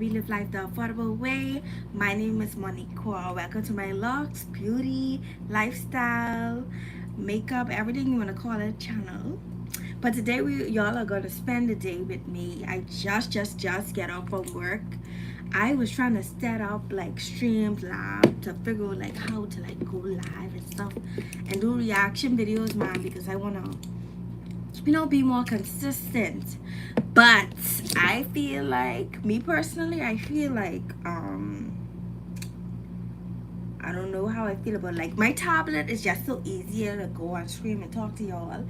we live life the affordable way. My name is Moniqua. Welcome to my looks, beauty, lifestyle, makeup, everything you want to call it channel. But today y'all are gonna spend the day with me. I just get off from work. I was trying to set up like streams live to figure out like how to like go live and stuff and do reaction videos, man, because I wanna be more consistent. But I feel like, me personally, I feel like I don't know how I feel about like my tablet is just so easier to go on stream and talk to y'all.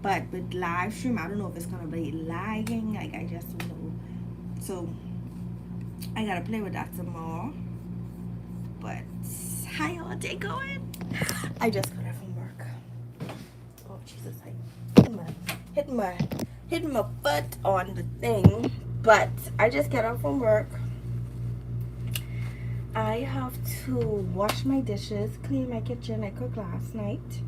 But with live stream, I don't know if it's gonna be lagging. Like, I just don't know. So I gotta play with that some more. But how y'all day going? I just got from work. Oh Jesus, I hitting my butt on the thing. But I just get off from work. I have to wash my dishes, clean my kitchen. I cooked last night,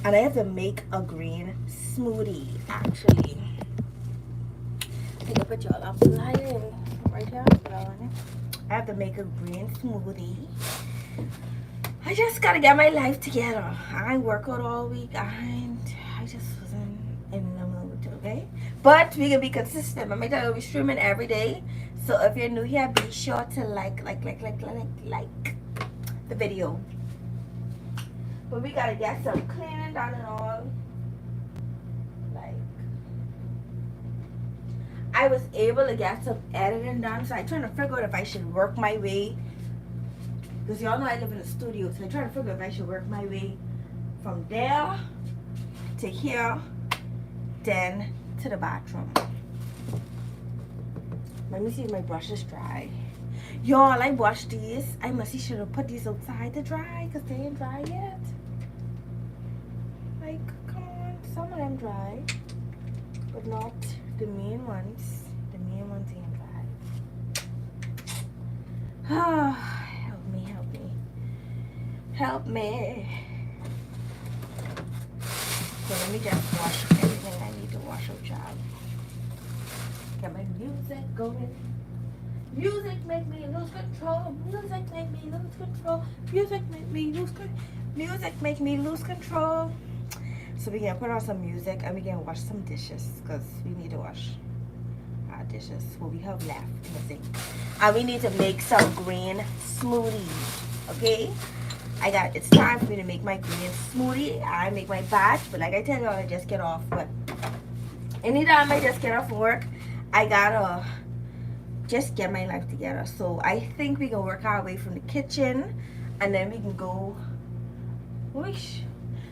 and I have to make a green smoothie. Actually, I think I put y'all up lying right here. I have to make a green smoothie. I just gotta get my life together. I work out all week and I just wasn't in the mood, okay? But we can be consistent. I'm gonna be streaming every day. So if you're new here, be sure to like the video. But we gotta get some cleaning done and all. Like, I was able to get some editing done, so I'm trying to figure out if I should work my way. Because y'all know I live in a studio, so I'm trying to figure out if I should work my way from there to here, then to the bathroom. Let me see if my brush is dry. Y'all, I washed these. I must should have put these outside to dry because they ain't dry yet. Like, come on. Some of them dry, but not the main ones. The main ones ain't dry. Help me. So let me just wash everything I need to wash out, child. Got my music going. Music make me lose control. Music make me lose control. Music make me lose control. Music make me lose control. So we can put on some music and we can wash some dishes because we need to wash our dishes, what we have left in the sink. And we need to make some green smoothies. Okay? It's time for me to make my green smoothie. I make my batch, but like I tell you, I just get off. But anytime I just get off work, I gotta just get my life together. So I think we can work our way from the kitchen, and then we can go.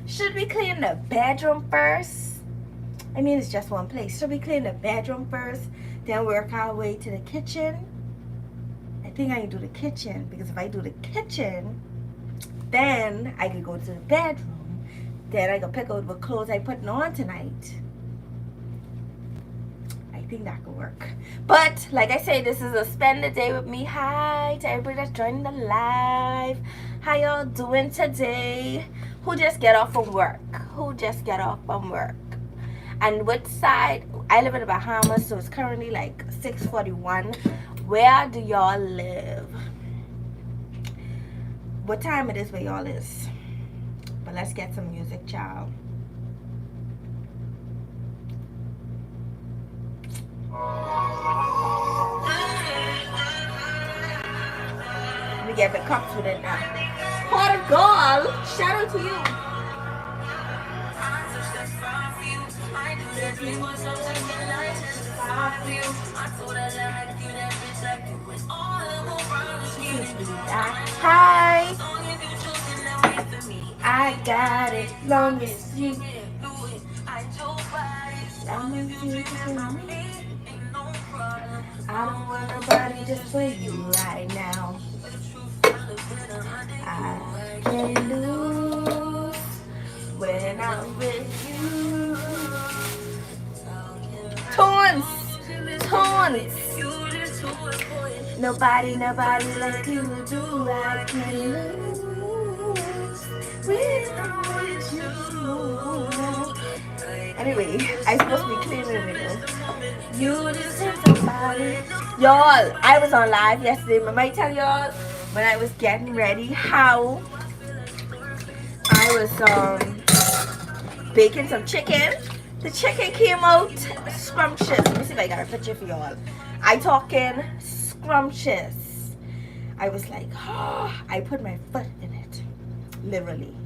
Should we clean the bedroom first? I mean, it's just one place. Should we clean the bedroom first, then work our way to the kitchen? I think I can do the kitchen, because if I do the kitchen, then I can go to the bedroom. Then I can pick out what clothes I'm putting on tonight. I think that could work. But like I say, this is a spend the day with me. Hi to everybody that's joining the live. How y'all doing today? Who just get off from work? Who just get off from work? And which side? I live in the Bahamas, so it's currently like 6:41. Where do y'all live? What time it is where y'all is? But let's get some music, child. Let me get the cups with it now. Pot of gold, shout out to you. Hi. I got it, long as you. I don't want nobody just for you right now. I can't lose when I'm with you. Tones. Nobody like you do. I can't lose when I'm with you. Anyway, I supposed to be cleaning the video. You just hit somebody. Y'all, I was on live yesterday. Remember I tell y'all when I was getting ready how I was baking some chicken. The chicken came out scrumptious. Let me see if I got a picture for y'all. I talking scrumptious. I was like, oh, I put my foot in it. Literally.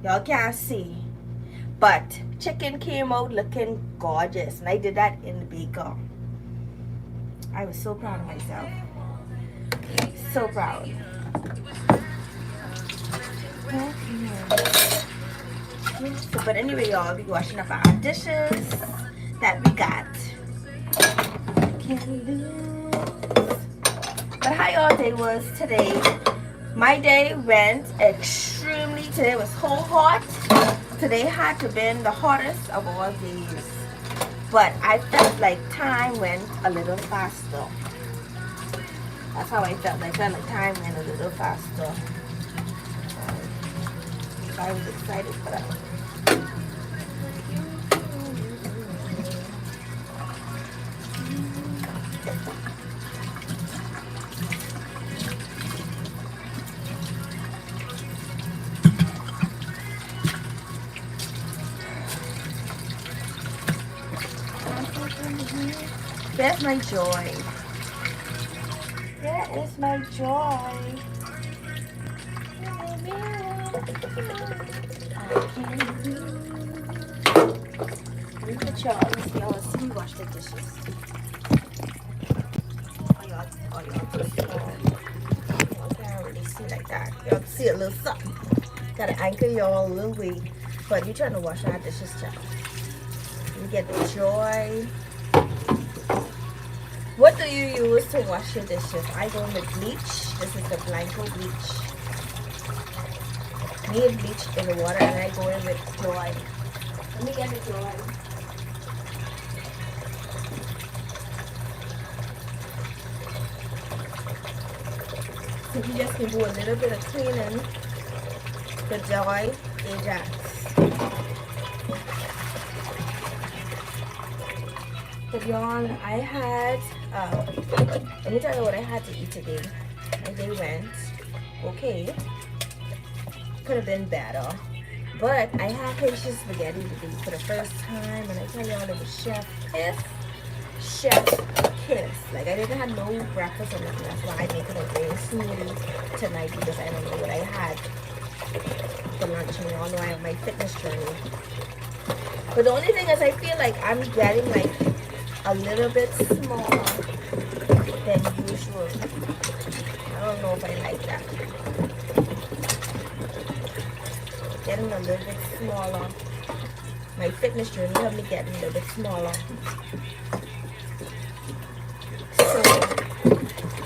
Y'all can't see. But chicken came out looking gorgeous. And I did that in the baker. I was so proud of myself. So proud. But anyway, y'all, I'll be washing up our dishes that we got. But how y'all day was today? My day went extremely. Today was so hot. Today had to been the hottest of all days. But I felt like time went a little faster. That's how I felt. I felt like time went a little faster. So I was excited for that. There's my joy. There is my joy. Look at y'all. Let's see. Let's see me wash the dishes. Y'all too small. Y'all can't really see like that. Y'all can see a little something. Gotta anchor y'all a little way. But you trying to wash our dishes, child. You get the joy. What do you use to wash your dishes? I go with bleach. This is the Moniqua bleach. Me and bleach in the water, and I go in with joy. Let me get the joy. So you just can do a little bit of cleaning. The joy is that. But y'all, I had, let me tell you what I had to eat today. My day went okay. Could have been better. But I had Haitian spaghetti today for the first time. And I tell y'all, it was chef kiss. Chef kiss. Like, I didn't have no breakfast or nothing. That's why I make it a very smoothie tonight because I don't know what I had for lunch. And y'all know I have my fitness journey. But the only thing is I feel like I'm getting like a little bit smaller than usual. I don't know if I like that. Getting a little bit smaller. My fitness journey helped me get a little bit smaller. So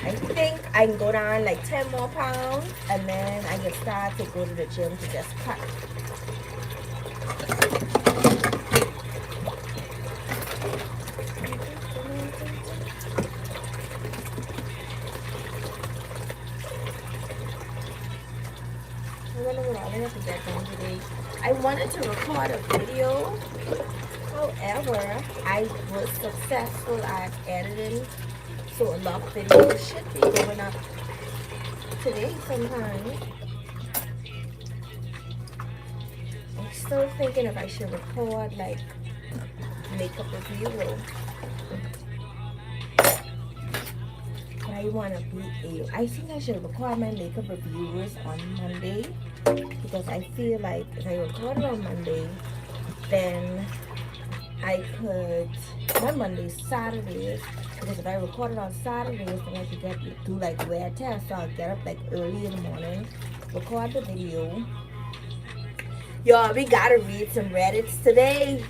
I think I can go down like 10 more pounds and then I can start to go to the gym to just cut. I wanted to record a video, however, I was successful at editing, so a lot of videos should be going up today sometime. I'm still thinking if I should record like makeup review. I want to be I think I should record my makeup reviews on Monday because I feel like if I record it on Monday, then I could, not Mondays, Saturdays, because if I record it on Saturdays, then I could do like wear tests. So I'll get up like early in the morning, record the video. Y'all, we gotta read some Reddits today.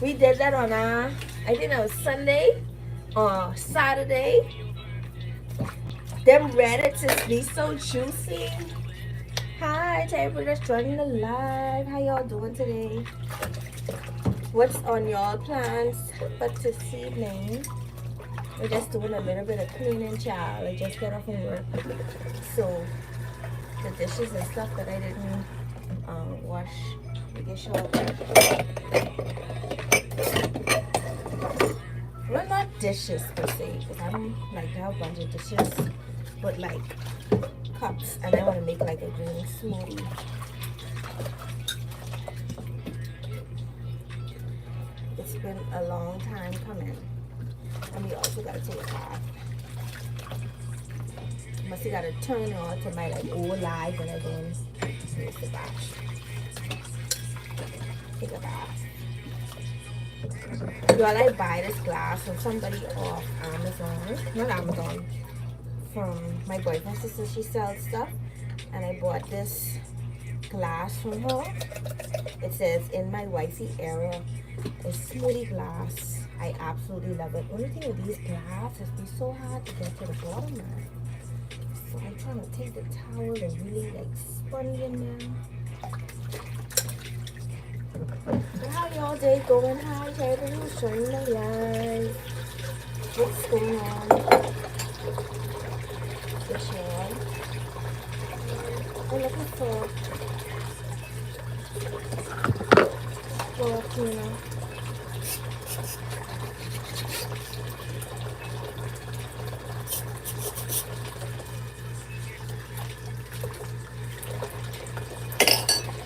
We did that on I think that was Sunday or Saturday. Them Reddits is be so juicy. Hi to everybody that's joining the live. How y'all doing today? What's on y'all plans for this evening? We're just doing a little bit of cleaning, child. I just got off from work. So the dishes and stuff that I didn't wash making sure. Well, not dishes per se, because I don't like to have a bunch of dishes, but like cups, and I want to make like a green smoothie. It's been a long time coming, and we also gotta take a bath. Must have gotta turn on to my like old live when I don't use the bath. Take a bath. Y'all, I buy this glass from somebody off Amazon, not Amazon, from my boyfriend's sister. She sells stuff, and I bought this glass from her. It says in my wifey era, a smoothie glass. I absolutely love it. Only thing with these glasses, it's so hard to get to the bottom, man. So I'm trying to take the towel and really like sponge in there. So how y'all day going? Hi, everybody who's joining my live. What's going on? Michelle. I'm looking for Tina.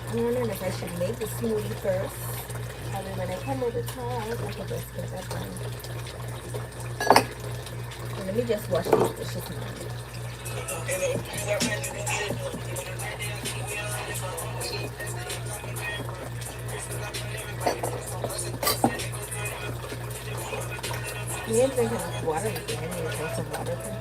I'm wondering if I should make the smoothie first. And then when I come over top, I could just get that done. And let me just wash these dishes now. You ain't drinking enough water. You need to drink some water too.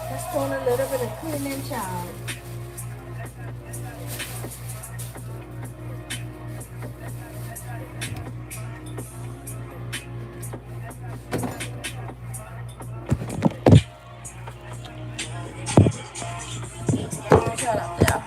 Just doing a little bit of cleaning, child. Shut up there.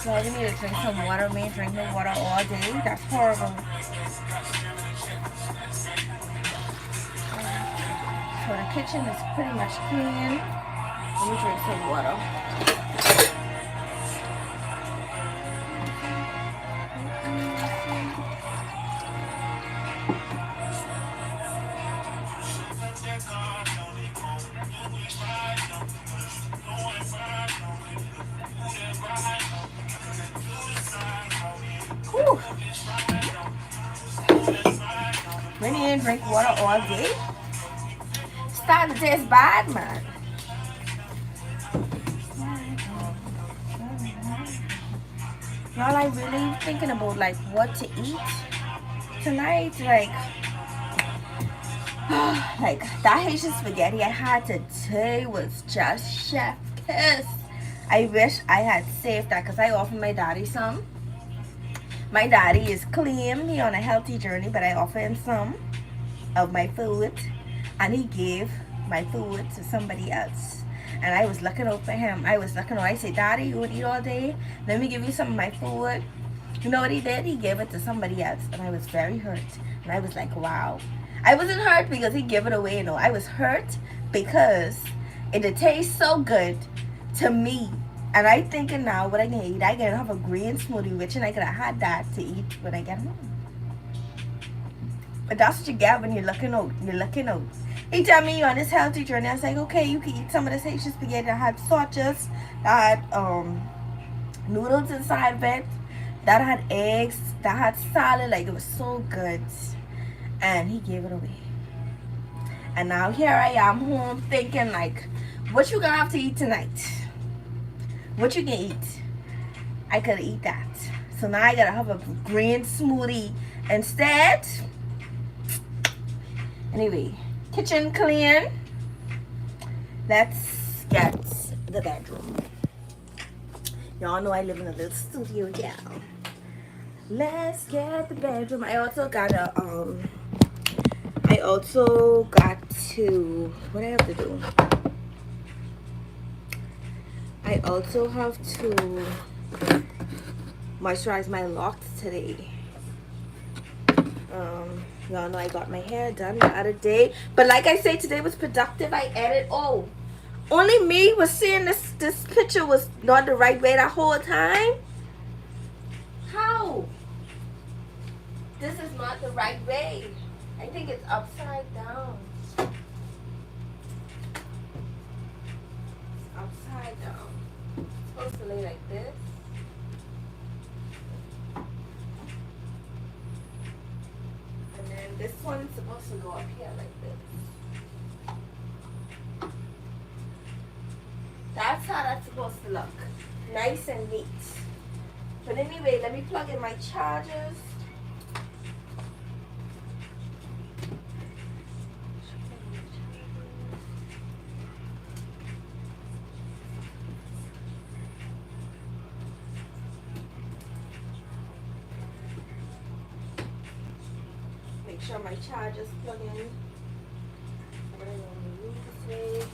So we need to drink some water. We ain't drinking water all day. That's horrible. So the kitchen is pretty much clean. Let me drink some water. Whew. When you didn't drink water all day, starting to taste bad, man. Y'all, I really thinking about like what to eat tonight. Like that Haitian spaghetti I had today was just chef kiss. I wish I had saved that because I offered my daddy some. My daddy is clean, he on a healthy journey, but I offered him some of my food, and he gave my food to somebody else. And I was looking out for him. I said, Daddy, you would eat all day? Let me give you some of my food. You know what he did? He gave it to somebody else, and I was very hurt. And I was like, wow. I wasn't hurt because he gave it away, no. I was hurt because It tastes so good to me. And I thinking now what I can eat. I can have a green smoothie, which and I could have had that to eat when I get home. But that's what you get when you're looking out. You're looking out. He tell me you're on this healthy journey. I was like, okay, you can eat some of this Haitian spaghetti that had sausages, that had noodles inside of it, that had eggs, that had salad. Like, it was so good. And he gave it away. And now here I am home thinking, like, what you gonna have to eat tonight? What you can eat? I could eat that. So now I gotta have a green smoothie instead. Anyway, kitchen clean. Let's get the bedroom. Y'all know I live in a little studio, yeah. Let's get the bedroom. I also got to, what I have to do? I also have to moisturize my locks today. Y'all know I got my hair done the other day, but like I say, today was productive. I edited. Oh, only me was seeing this picture was not the right way that whole time. How? This is not the right way. I think it's upside down. It's upside down. It's supposed to lay like this. This one's supposed to go up here like this. That's how that's supposed to look. Nice and neat. But anyway, let me plug in my chargers. Make sure my chargers plug in. What I want to use today.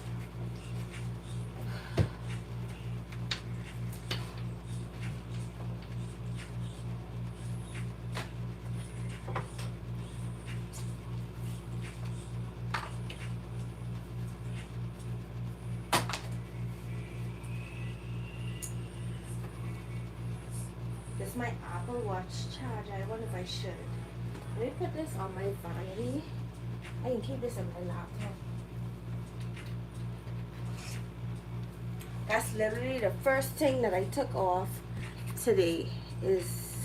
This is my Apple Watch charger. I wonder if I should. Let me put this on my vanity. I can keep this on my laptop. That's literally the first thing that I took off today is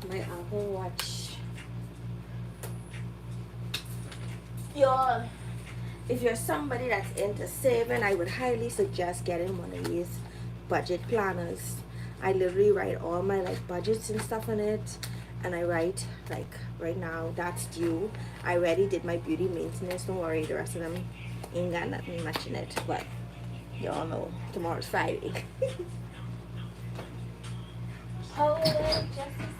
my Apple Watch. Y'all, if you're somebody that's into saving, I would highly suggest getting one of these budget planners. I literally write all my like budgets and stuff in it. And I write, like, right now, that's due. I already did my beauty maintenance. Don't worry, the rest of them ain't got nothing much in it. But y'all know tomorrow's Friday. Holiday justice.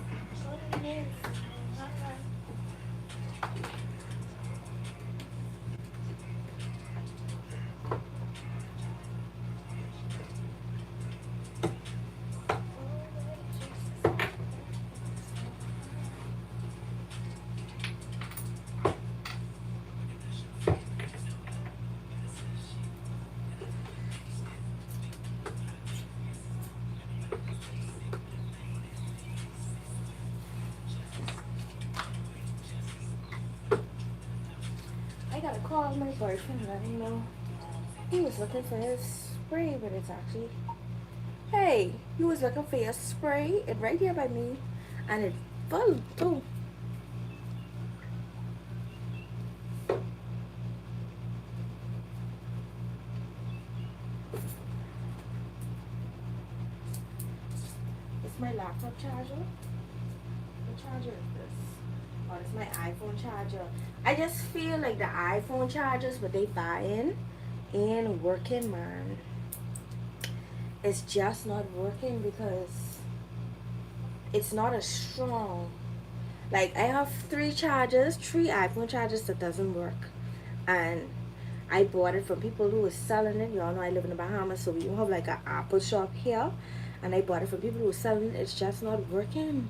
I gotta call my boyfriend and let him know he was looking for his spray, but it's actually, hey, you was looking for your spray, it's right here by me, and it's full too. It's my laptop charger. What charger is this? Oh, it's my iPhone charger. I just feel like the iPhone chargers, what they buying and working, man. It's just not working because it's not as strong. Like, I have three iPhone chargers that doesn't work. And I bought it from people who was selling it. Y'all know I live in the Bahamas, so we don't have like an Apple shop here. And I bought it from people who were selling it. It's just not working.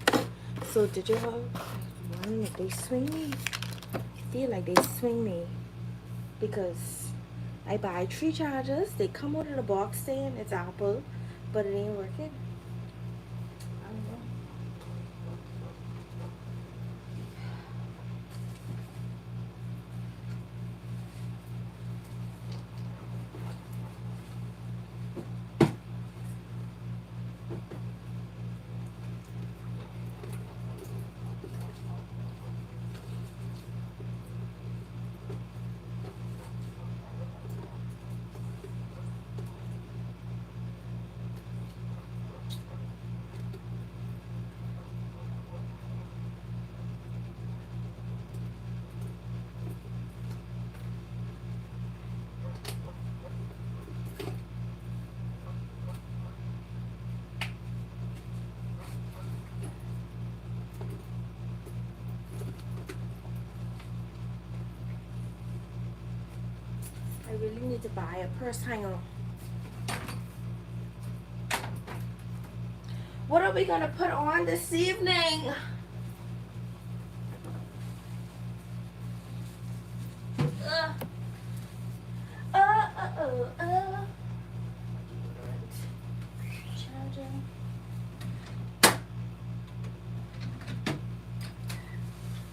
So did you have one that they swing me? I feel like they swing me because I buy 3 chargers. They come out in a box saying it's Apple, but it ain't working. I don't know. I really need to buy a purse hanger. What are we gonna put on this evening? Uh, uh, uh, uh, uh. Charger.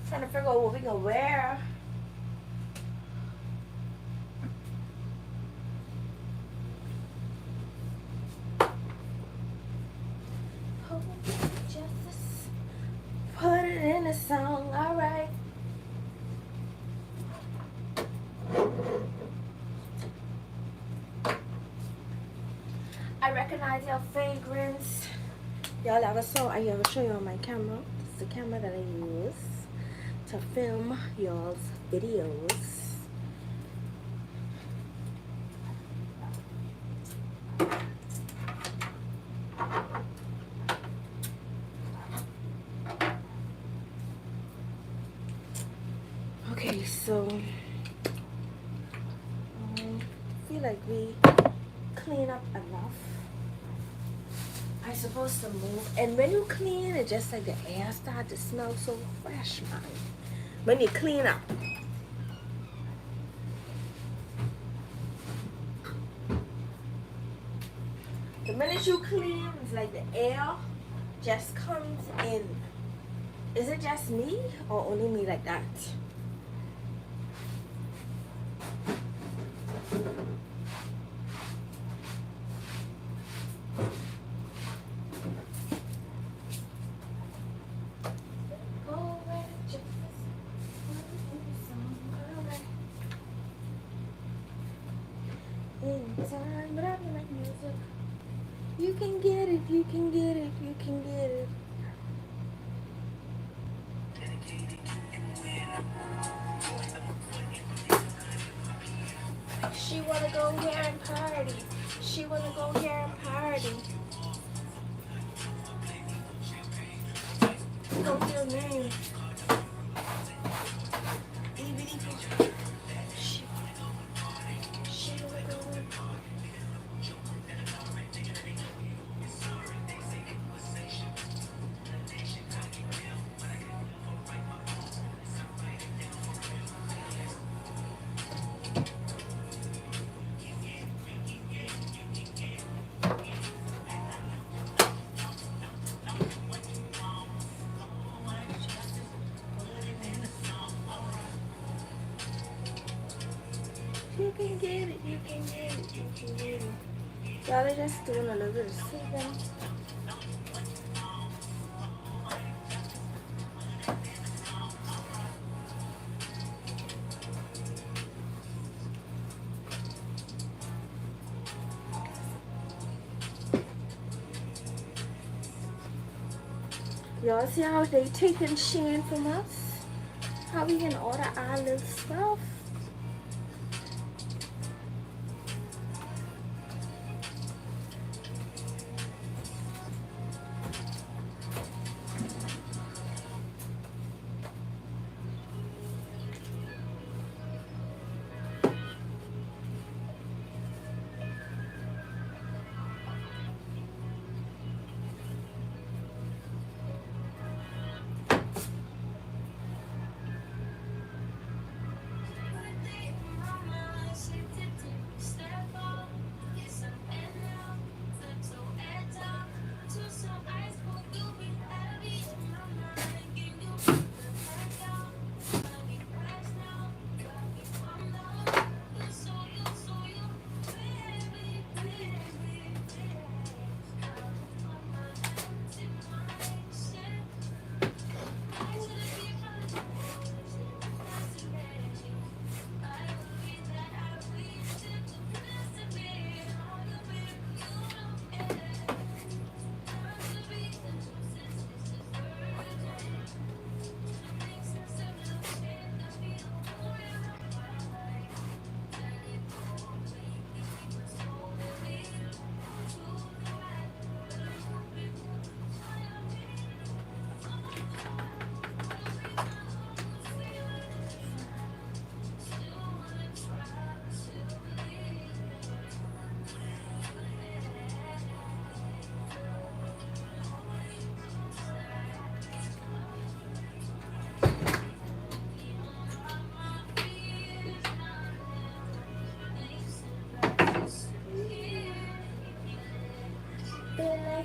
Trying to figure out what we gonna wear. Justice. Put it in a song, alright. I recognize your fragrance. Y'all ever saw, I ever show you on my camera. This is the camera that I use to film y'all's videos. Okay, so I feel like we clean up enough. I'm supposed to move, and when you clean, it just like the air start to smell so fresh, man. When you clean up. The minute you clean, it's like the air just comes in. Is it just me or only me like that? Anytime, but I like music. You can get it, you can get it, you can get it. She wanna go here and party. She wanna go here and party. Go to your name. You can get it, you can get it, you can get it. Y'all are just doing a little bit of sleeping. Y'all see how they taking Shane from us? How we can order our little stuff?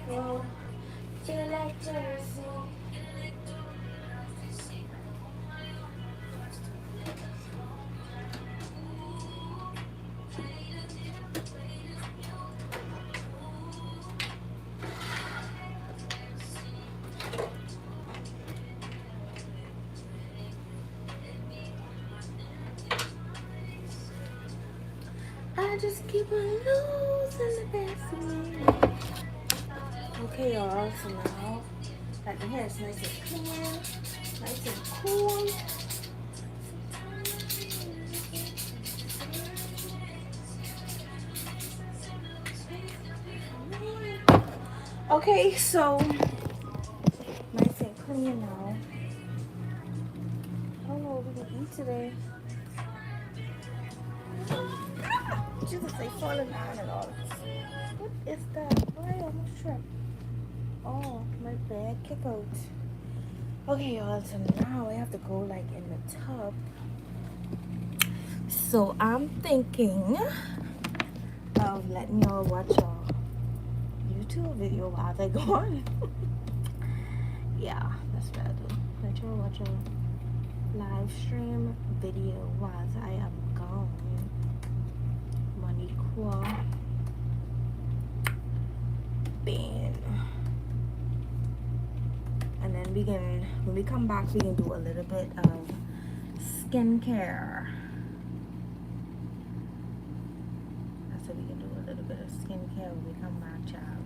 Monaco, just like Jersey. I just keep on losing the best of me. Okay, y'all, so now that the hair is nice and clean, nice and cool. Okay, so nice and clean now. I don't know what we're gonna eat today. Jesus, they falling down and all. What is that? Why I almost tripped? Oh, my bad kick out. Okay, y'all, so now I have to go like in the tub. So I'm thinking of letting y'all watch y'all YouTube video while they go on. Yeah, that's what I do. Let y'all watch a live stream video while I am gone. Moniqua Bain. And then we can, when we come back, we can do a little bit of skincare. That's what we can do, a little bit of skincare when we come back, child.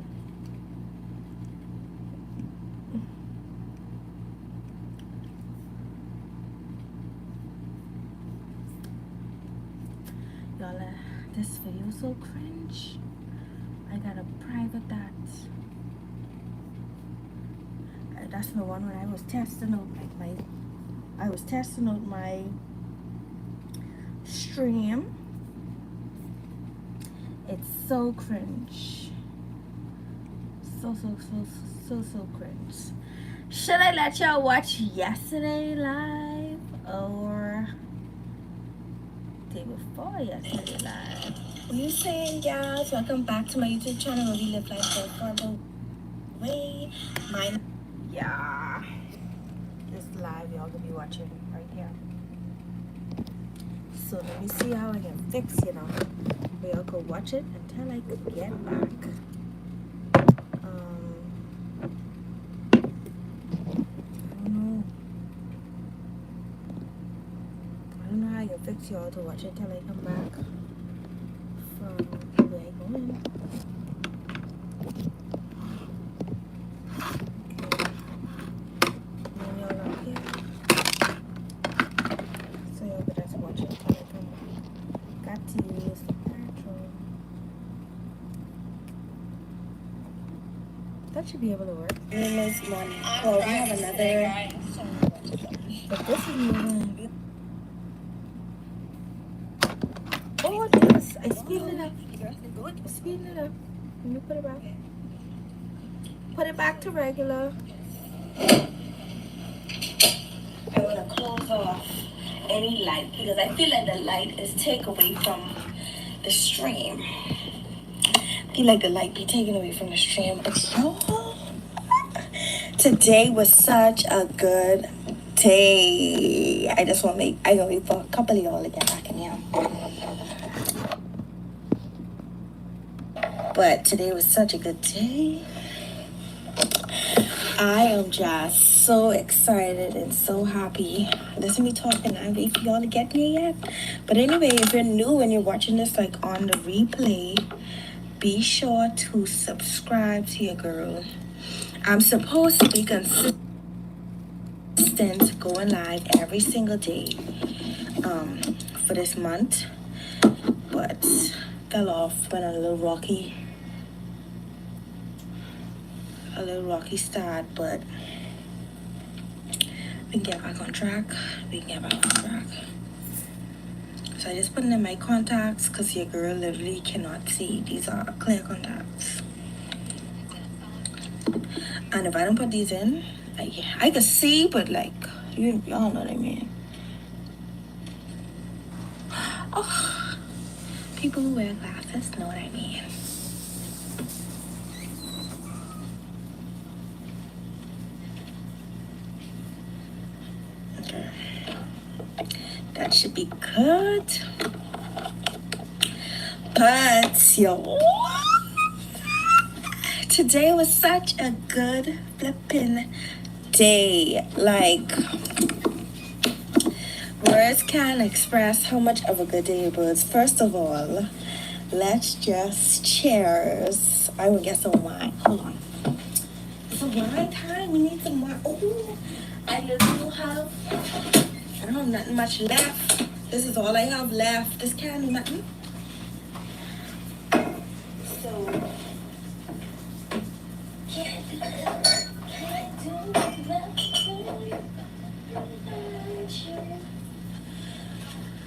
Y'all, this video is so cringe. I gotta private that. That's the one when I was testing out my stream. It's so cringe. So cringe. Should I let y'all watch yesterday live or day before yesterday live? What you saying, guys? Welcome back to my YouTube channel where we live life so far away. Yeah, this live y'all gonna be watching right here. So let me see how I can fix, you know, where y'all go watch it until I could get back. I don't know how I can fix y'all to watch it until I come back from where I go in. That should be able to work. This morning. Well, we have another. But this is moving. Oh, this. I speeded it up. I speeded it up. Let me put it back. Put it back to regular. I want to close off any light because I feel like the light is take away from the stream. I feel like the light be taken away from the stream. Today was such a good day. I just want to I gonna wait for a couple of y'all to get back in here. But today was such a good day. I am just so excited and so happy. Listen to me talking. I wait for y'all to get here yet. But anyway, if you're new and you're watching this like on the replay, be sure to subscribe to your girl. I'm supposed to be consistent going live every single day for this month, but fell off, went on a little rocky start, but we can get back on track. So I just put in my contacts because your girl literally cannot see. These are clear contacts. And if I don't put these in, I can see, but like, y'all know what I mean. Oh, people who wear glasses know what I mean. that should be good. But yo, today was such a good flipping day. Like, words can't express how much of a good day it was. First of all, let's just cheers. I will get some wine. Hold on. Some wine time. We need some wine. Oh, I do have. I don't have nothing much left. This is all I have left. This can't be nothing. So, can't do nothing.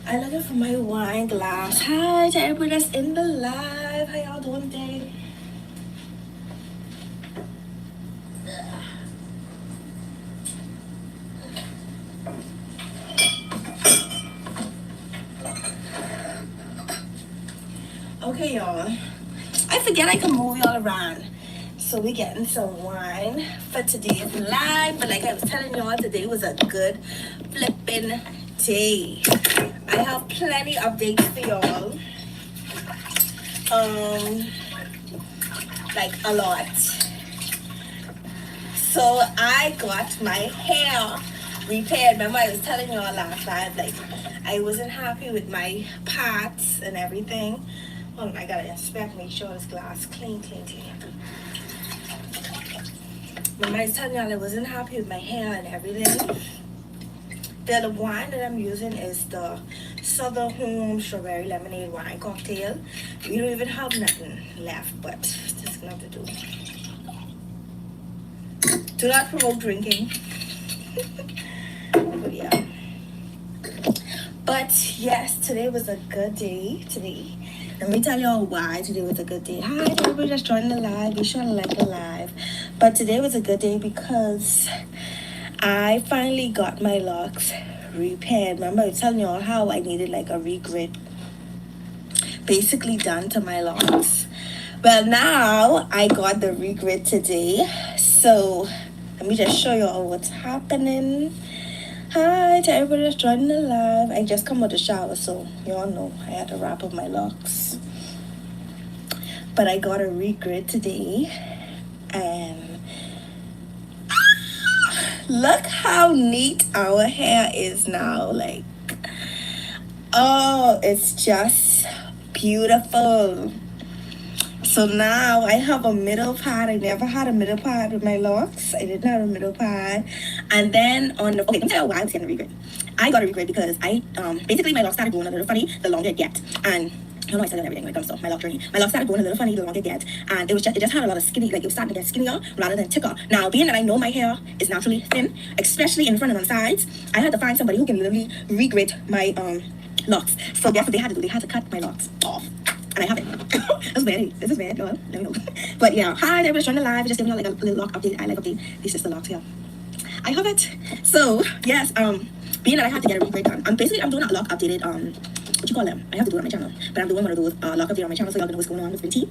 I'm looking for my wine glass. Hi to everybody that's in the live. How y'all doing today? Okay, y'all. I forget I can move y'all around. So we getting some wine for today's live. But like I was telling y'all, today was a good flipping day. I have plenty of updates for y'all. Like a lot. So I got my hair repaired. Remember I was telling y'all last night, like I wasn't happy with my parts and everything. Hold on, I gotta inspect, make sure this glass clean. Remember I was telling y'all I wasn't happy with my hair and everything. The wine that I'm using is the Southern Home Strawberry Lemonade Wine Cocktail. We don't even have nothing left, but just gonna have to do. Do not promote drinking. But yeah. But yes, today was a good day. Let me tell y'all why today was a good day. Hi, everybody that's joining the live. Be sure to like the live. But today was a good day because I finally got my locks repaired. Remember I was telling y'all how I needed like a regrit basically done to my locks. Well, now I got the regrit today. So let me just show y'all what's happening. Hi to everybody that's joining the live. I just come out the shower, so y'all know I had to wrap up my locks. But I got a regrit today. And look how neat our hair is now. Like, oh, it's just beautiful. So now I have a middle part. I never had a middle part with my locks. I didn't have a middle part. And then on the, okay, let me tell you why I was getting a regret. I got a regret because I, basically my locks started growing a little funny the longer it get. And I don't know I said everything when it comes to my lock journey. My locks started growing a little funny the longer it get. And it just had a lot of skinny, like it was starting to get skinnier rather than thicker. Now, being that I know my hair is naturally thin, especially in front and on sides, I had to find somebody who can literally regret my locks. So guess what they had to do? They had to cut my locks off. And I have it. That's bad. This is bad, y'all. Let me know. But yeah, hi, everybody's joining the live. Just giving y'all like a little lock update. I like update. These just the locks here. I have it. So yes, being that I had to get a regret done, I'm doing a lock updated what you call them? I have to do it on my channel, but I'm doing one of those lock update on my channel so y'all know what's going on with tea.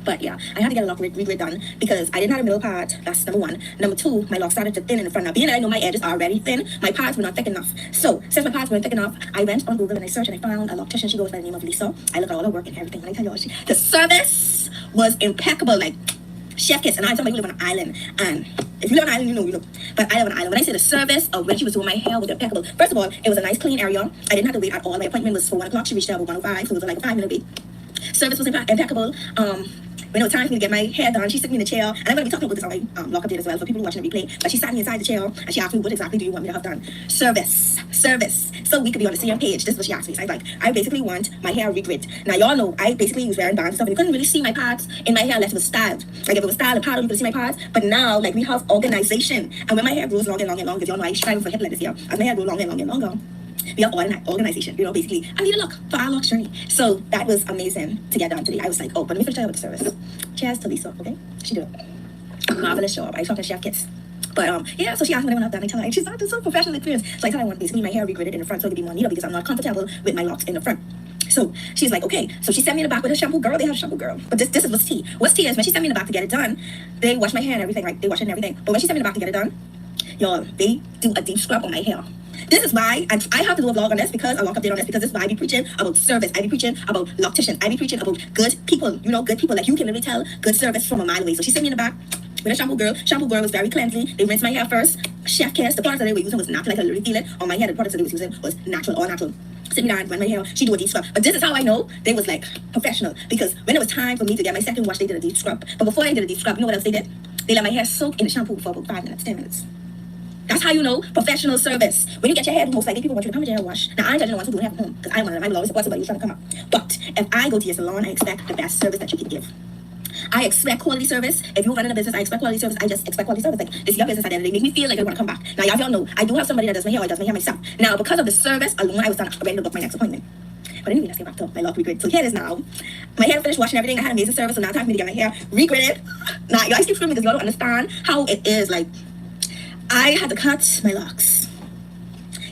But yeah, I had to get a lock regret done because I didn't have a middle part. That's number one. Number two, my locks started to thin in the front. Now, being that I know my edges are already thin, my parts were not thick enough. So, since my parts weren't thick enough, I went on Google and I searched and I found a loctician. She goes by the name of Lisa. I look at all her work and everything. When I tell y'all, the service was impeccable. Like, chef kiss. And I'm somebody who live on an island. And if you live on an island, you know you look. But I live on an island. When I say the service of when she was doing my hair was impeccable. First of all, it was a nice clean area. I didn't have to wait at all. My appointment was for 1 o'clock. She reached out about 1:05, so it was like a 5-minute wait. Service was impeccable. When it was time for me to get my hair done, she sat me in the chair, and I'm going to be talking about this on my lock update as well for people watching the replay, but she sat me inside the chair, and she asked me, what exactly do you want me to have done? Service. So we could be on the same page. This is what she asked me. So I was like, I basically want my hair regrit. Now, y'all know, I basically was wearing bands and stuff, and you couldn't really see my parts in my hair unless it was styled. Like, if it was styled and powdered, you could see my parts, but now, like, we have organization, and when my hair grows longer and longer and longer, because y'all know I strive for hip like this here, as my hair grows longer and longer and longer, we have organization, you know, basically. I need a look for our lock journey. So that was amazing to get done today. I was like, oh, but let me finish with the service. Cheers to Lisa, okay? She did it. Marvelous job. I talked to Chef Kids. But yeah, so she asked me when I've done. I tell her, she's not so professional experience. So I tell her I want basically my hair regretted in the front so it could be more neater because I'm not comfortable with my locks in the front. So she's like, okay. So she sent me in the back with a shampoo girl. They have a shampoo girl. But this is what's tea. What's tea is when she sent me in the back to get it done, they wash my hair and everything, right? They wash it and everything. But when she sent me in the back to get it done, y'all, they do a deep scrub on my hair. This is why I have to do a vlog on this, because a walk update on this, because this is why I be preaching about service. I be preaching about locticians. I be preaching about good people. You know, good people. Like, you can really tell good service from a mile away. So she's sitting me in the back with a shampoo girl. Shampoo girl was very cleansy. They rinsed my hair first. Chef kiss. The products that they were using was natural. Like, I literally feel it on my hair. The products that they was using was natural, all natural. Sit me down, run my hair. She do a deep scrub. But this is how I know they was like professional, because when it was time for me to get my second wash, they did a deep scrub. But before I did a deep scrub, you know what else they did? They let my hair soak in the shampoo for about 5 minutes, 10 minutes. That's how you know professional service. When you get your hair, most likely people want you to come with your hair wash. Now, I ain't judging the ones who don't have it home, because I will always support somebody who's trying to come up. But if I go to your salon, I expect the best service that you can give. I expect quality service. If you're running a business, I expect quality service. I just expect quality service. Like, this is your business at the end of the day. Make me feel like I want to come back. Now, y'all know, I do have somebody that does my hair, or does my hair myself. Now, because of the service alone, I was ready to book my next appointment. But anyway, let's get back to my lock regrid. So here it is now. My hair finished washing everything. I had amazing service, so now it's time for me to get my hair regridded. Now, y'all keep screaming because y'all don't understand how it is. Like, I had to cut my locks.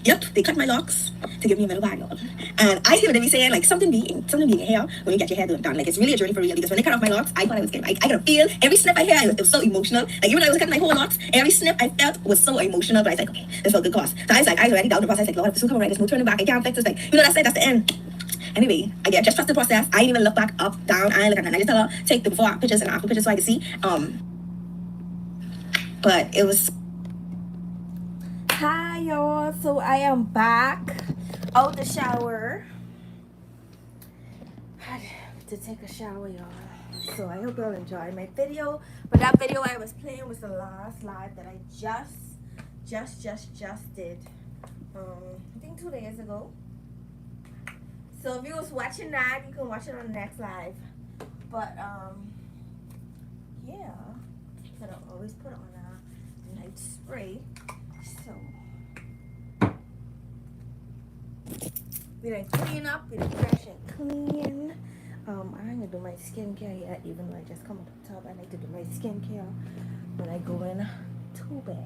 Yep, they cut my locks to give me a middle bag, y'all. And I see what they be saying, like, something being in hair when you get your hair done. Like, it's really a journey for real, because when they cut off my locks, I thought I was scared. I could feel every snip I hear. It was so emotional. Like, even though I was cutting my whole locks, every snip I felt was so emotional. But I was like, okay, this felt good cause. So I was already down the process. Like, Lord, if this will come right, there's no turning back. I can't fix this. Like, you know, that's it. That's the end. Anyway, I just trust the process. I didn't even look back, up, down. I ain't look at nothing. I just tell her, take the before pictures and after pictures so I can see. But it was. Hi y'all, so I am back out the shower. Had to take a shower, y'all. So I hope y'all enjoyed my video. But that video I was playing was the last live that I just did. I think 2 days ago. So if you was watching that, you can watch it on the next live. But yeah, so I always put on a night spray. So we done clean up, we done fresh and clean. I ain't gonna do my skincare yet, even though I just come up the tub. I like to do my skincare when I go in to bed.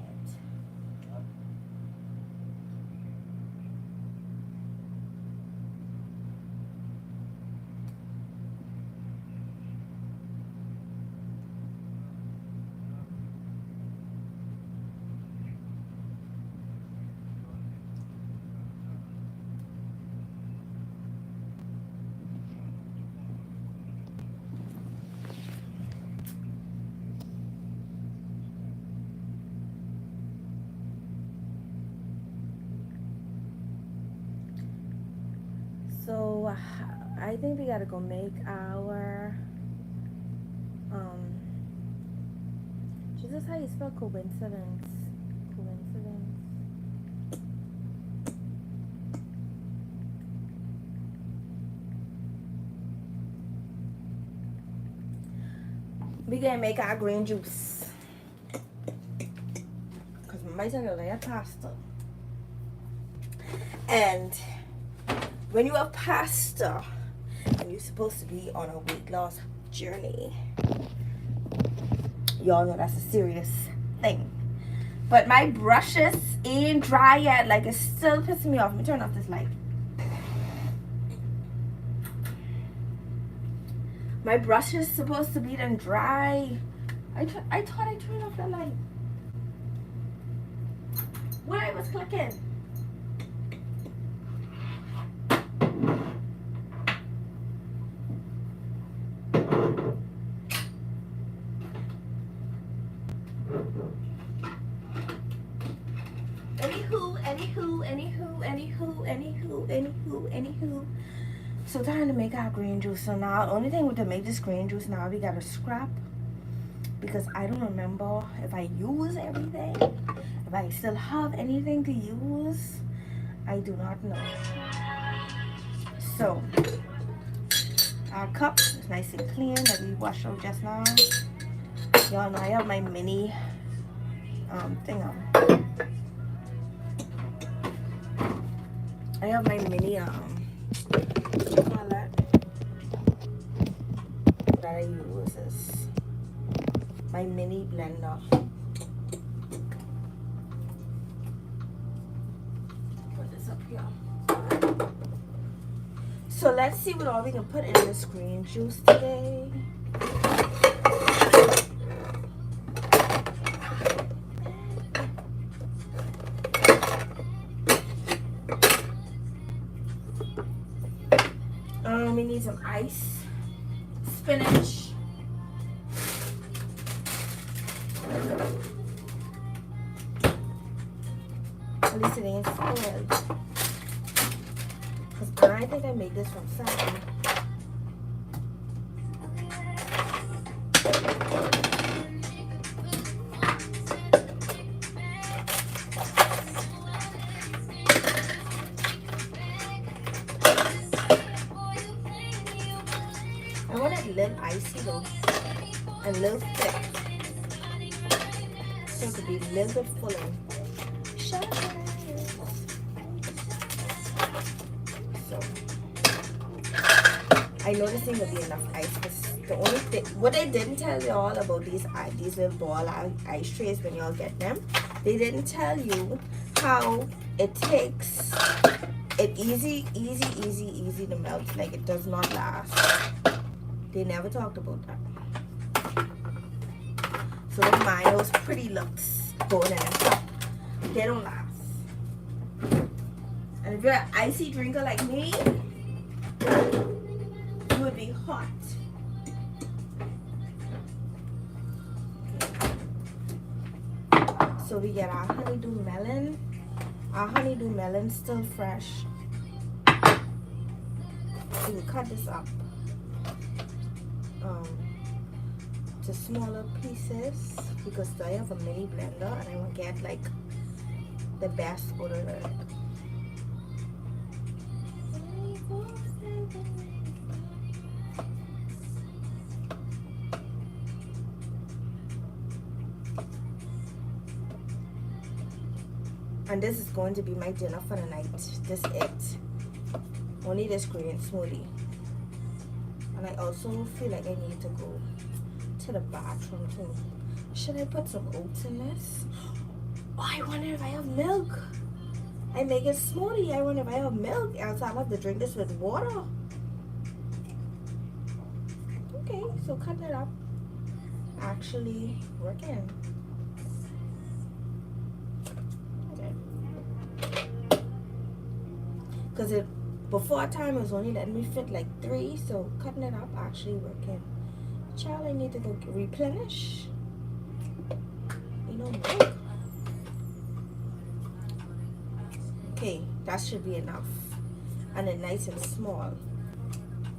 So I think we gotta go make our is this how you spell coincidence? We gonna make our green juice, because my son got a pasta. And when you have pasta and you're supposed to be on a weight loss journey, y'all know that's a serious thing. But my brushes ain't dry yet. Like, it's still pissing me off. Let me turn off this light. My brush is supposed to be done dry. I thought I turned off the light. When I was clicking. Anywho. So time to make our green juice. So now, the only thing with to make this green juice now, we gotta scrap, because I don't remember if I use everything. If I still have anything to use, I do not know. So our cup is nice and clean that we washed out just now. Y'all know I have my mini thing on. I have my mini palette that I use is my mini blender. Put this up here. So let's see what all we can put in this green juice today. know we need some ice, spinach. At least it ain't spoiled. Because I think I made this from salad. I want it a little icy though, and a little thick. So it could be a little bit fuller. So I know this ain't gonna be enough ice, because the only thing what they didn't tell y'all about these little ball ice trays when y'all get them, they didn't tell you how it takes it easy to melt. Like, it does not last. They never talked about that. So the mine, those pretty looks going in the cup, they don't last. And if you're an icy drinker like me, you would be hot. Okay. So we get our honeydew melon. Our honeydew melon still fresh. So we cut this up to smaller pieces, because I have a mini blender and I want to get like the best out of it. And this is going to be my dinner for the night. This is it. Only this green smoothie. And I also feel like I need to go to the bathroom too. Should I put some oats in this? Oh, I wonder if I have milk. I make a smoothie. I wonder if I have milk. Else I'll have to drink this with water. Okay, so cutting it up. Actually working. Because before time it was only letting me fit like 3, so cutting it up actually working. Child, I need to go replenish. You know, milk. Okay, that should be enough. And then nice and small.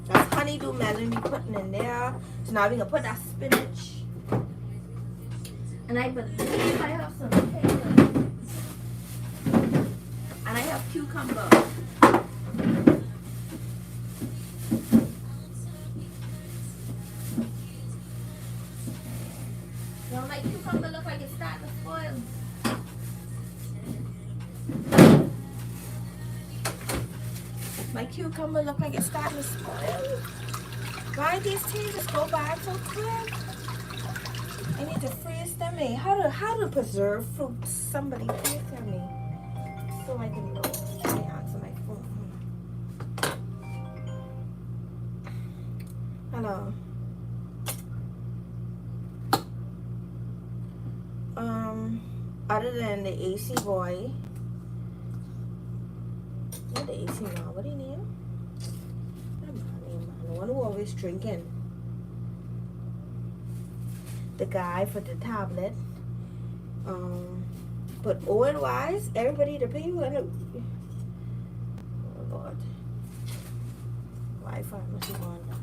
That's honeydew melon we putting in there. So now we're gonna put that spinach. And I believe I have some potatoes. And I have cucumber. Now my cucumber look like it's starting to spoil. My cucumber look like it's starting to spoil. Why these things just go by so quick? I need to freeze them. How to preserve fruits? Somebody please tell me, so I can know. Let me answer my phone. Hello. Other than the AC boy, not the AC now. What do you need? The one who always drinking. The guy for the tablet. But oil wise, everybody the people. Oh Lord, Wi-Fi must be going down.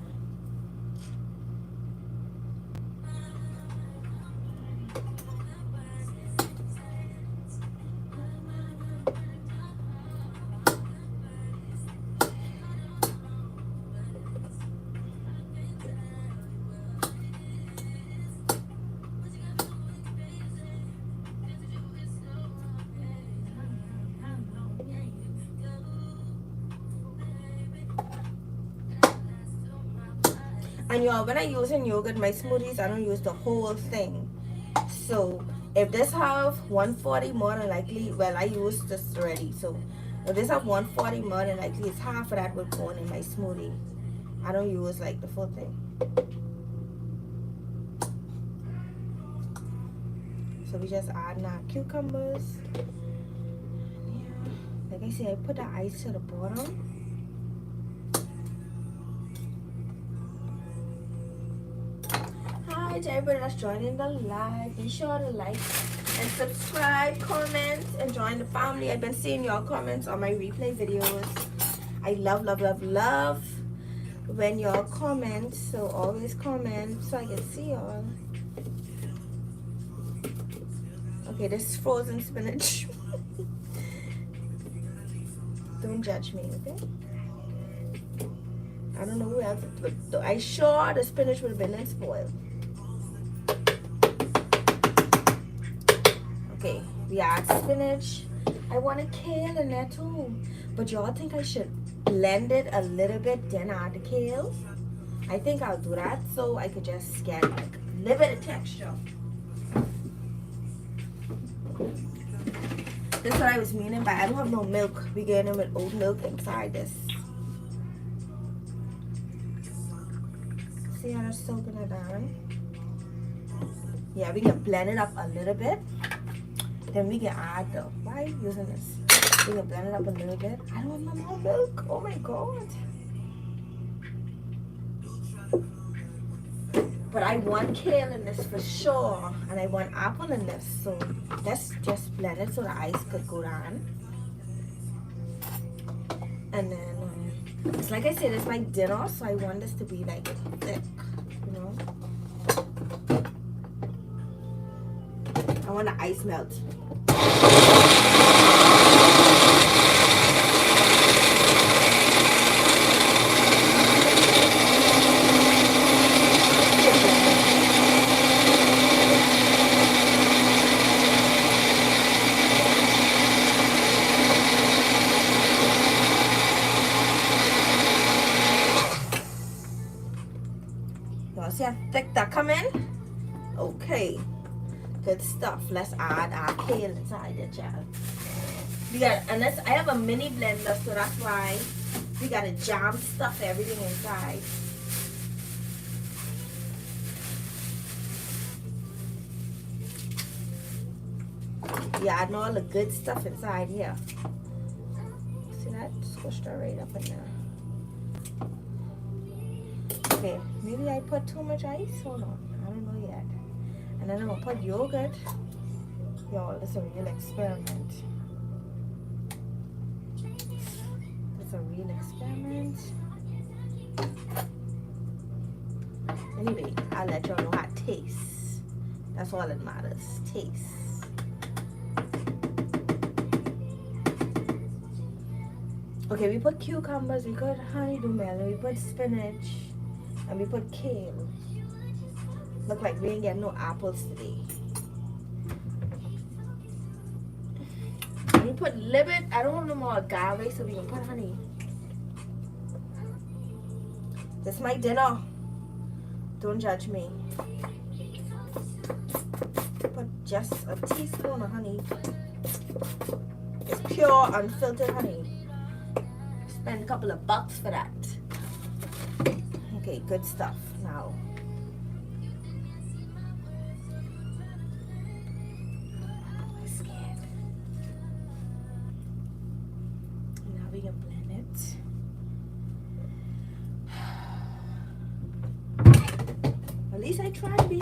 And y'all, when I using yogurt, my smoothies, I don't use the whole thing. So if this have 140, more than likely, well, I used this already. So if this have 140, more than likely, it's half of that would go in my smoothie. I don't use like the full thing. So we just add our cucumbers. Yeah. Like I said, I put the ice to the bottom. hi to everybody that's joining the live. Be sure to like and subscribe, comment, and join the family. I've been seeing your comments on my replay videos. I love, love, love, love when y'all comment. So always comment so I can see y'all. Okay, this is frozen spinach. Don't judge me, okay? I don't know who else, but I sure the spinach would have been spoiled. Okay, we add spinach. I want a kale in there too. But y'all think I should blend it a little bit, then add the kale? I think I'll do that so I could just get like a little bit of texture. That's what I was meaning by I don't have no milk. We're getting with oat milk inside this. See how it's soaking it down? Yeah, we can blend it up a little bit. Then we can add the, why are you using this? We can blend it up a little bit. I don't want no more milk. Oh my god. But I want kale in this for sure. And I want apple in this. So let's just blend it so the ice could go down. And then, it's like I said, it's my dinner. So I want this to be like thick, you know. I want the ice melt. Y'all see how thick that come in? Okay. Good stuff. Let's add our kale inside it, child. We got, unless I have a mini blender, so that's why we gotta jam stuff everything inside. We adding all the good stuff inside here. See that? Squished that right up in there. Okay, maybe I put too much ice. Hold on, I don't know yet. And then I'm gonna put yogurt. Y'all, this is a real experiment. It's a real experiment. Anyway, I'll let y'all know how it tastes. That's all that matters. Taste. Okay, we put cucumbers, we put honeydew melon, we put spinach, and we put kale. Look like we ain't getting no apples today. We put limit. I don't want no more agave, so we can put honey. This is my dinner. Don't judge me. Put just a teaspoon of honey. It's pure, unfiltered honey. Spend a couple of bucks for that. Okay, good stuff. Now. We can blend it. At least I tried to be.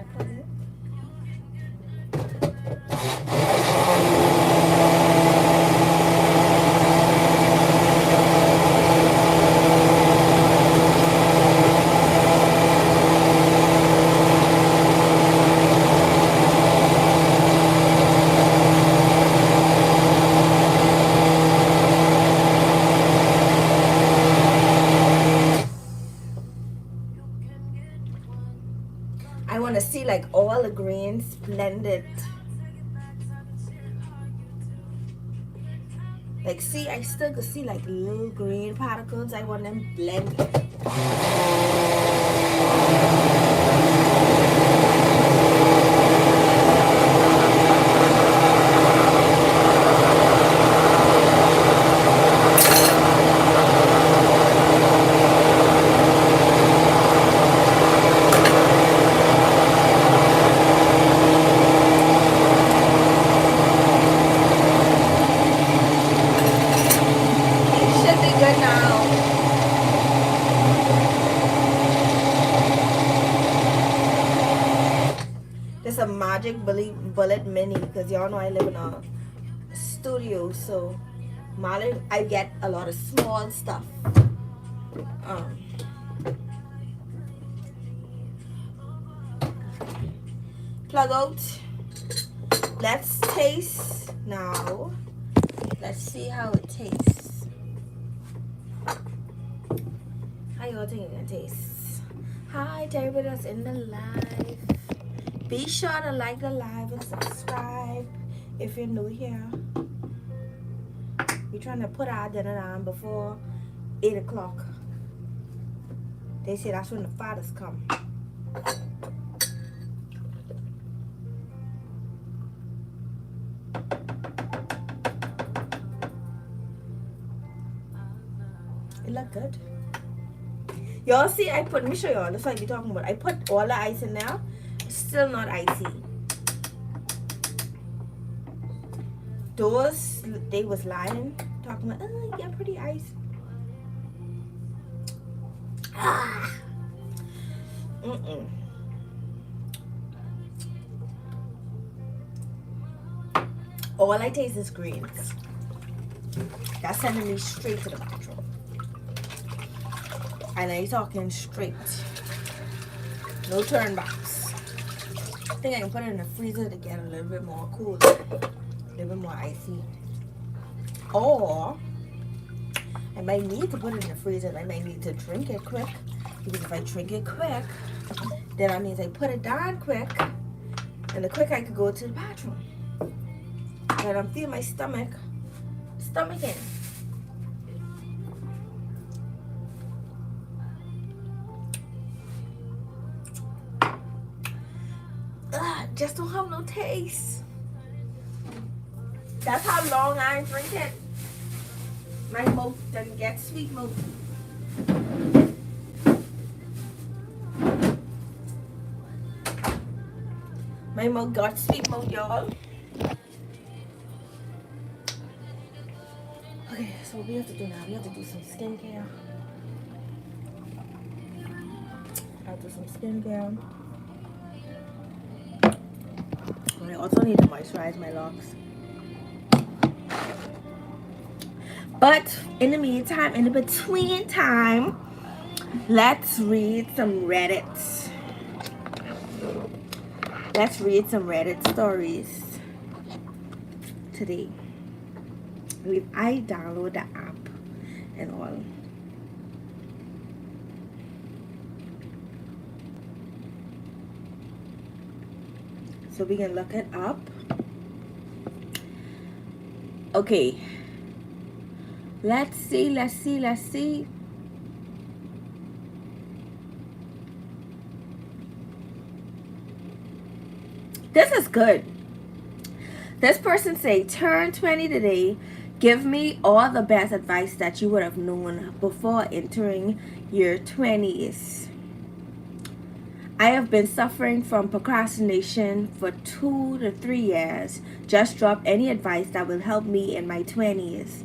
I put it? I want to see like all the grains blended. Like, see, I still could see like little green particles. I want them blended. Should be good now. This is a Magic Bullet Mini because y'all know I live in a studio, so I get a lot of small stuff. Plug out. Let's taste now. Let's see how it tastes. How y'all think it tastes? Hi to everybody that's in the live. Be sure to like the live and subscribe if you're new here. We're trying to put our dinner on before 8 o'clock. They say that's when the fathers come. It look good. Y'all see, let me show y'all. That's what I be talking about. I put all the ice in there. Still not icy. Those, they was lying. Talking about, oh, you got pretty ice. Ah. All I taste is greens. That's sending me straight to the bathroom. And I'm talking straight. No turn backs. I think I can put it in the freezer to get a little bit more cool. A little bit more icy. Or I might need to put it in the freezer and I might need to drink it quick. Because if I drink it quick, then that means I put it down quick. And the quick I could go to the bathroom. And I'm feeling my stomach in. Just don't have no taste. That's how long I drink it. My mouth doesn't get sweet mouth. My mouth got sweet mouth, y'all. Okay, so what we have to do now, we have to do some skincare. I'll do some skincare. I also need to moisturize my locks. But in the meantime, in the between time, let's read some Reddit. Let's read some Reddit stories today. I download the app and all. So we can look it up. Okay. Let's see. This is good. This person say, turn 20 today. Give me all the best advice that you would have known before entering your 20s. I have been suffering from procrastination for 2 to 3 years. Just drop any advice that will help me in my 20s.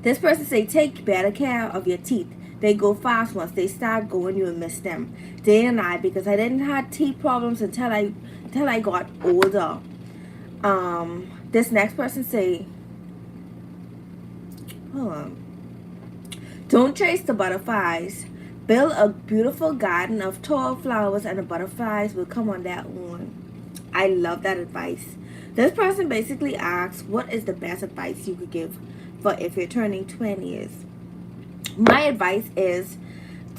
This person say, take better care of your teeth. They go fast. Once they start going, you'll miss them. Day and night, because I didn't have teeth problems until I got older. This next person say, hold on. Don't chase the butterflies. Build a beautiful garden of tall flowers and the butterflies will come on their own. I love that advice. This person basically asks, what is the best advice you could give for if you're turning 20s? My advice is